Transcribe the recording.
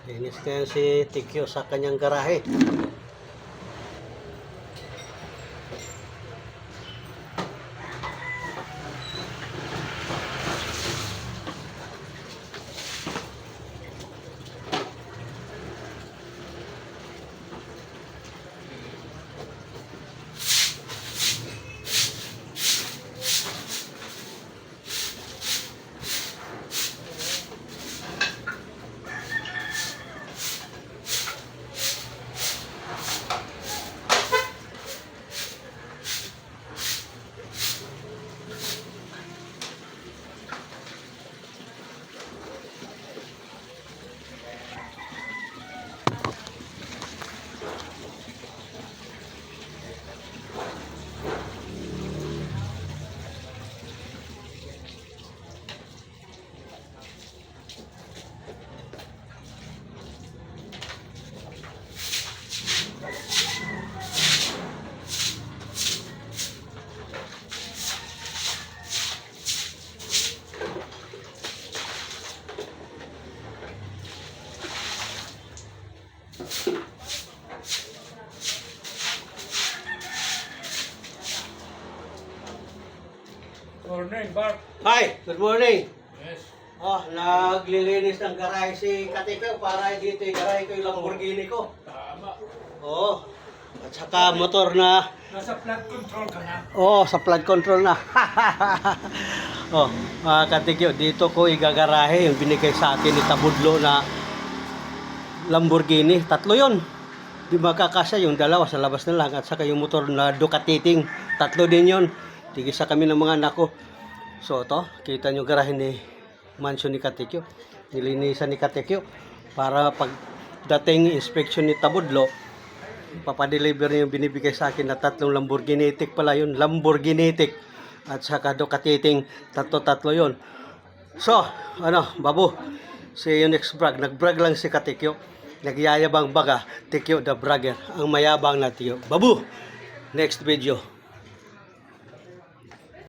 Linis na yan si Tikyo sa kanyang garahe. Morning, Bart. Hi, good morning. Yes. Oh, naglilinis ng garahe si Katikyo para dito yung garahe ko yung Lamborghini ko. Tama. Oh, at saka motor na. Nasa flood control ka na. Oh, sa flood control na. Oh, mga Katikyo, dito ko igagarahe yung binigay sa akin ni Tabudlo na Lamborghini. Tatlo yon. Di makakasya yung dalawa sa labas na lang at saka yung motor na Ducatiting. Tatlo din yon. Tigisa kami ng mga anak ko. So ito, kita nyo garahe ni mansion ni Katikyo. Nilinisan ni Katikyo para pagdating inspection ni Tabudlo, papadeliver niya yung binibigay sa akin na tatlong Lamborghinitic pala yun. Lamborghinitic at saka Ducatiting. Tatlo yun. So, babu, see you next vlog. Nag-vlog lang si Katikyo. Nagyayabang baga, Tikyo the Bragger. Ang mayabang na Tikyo. Babu, next video.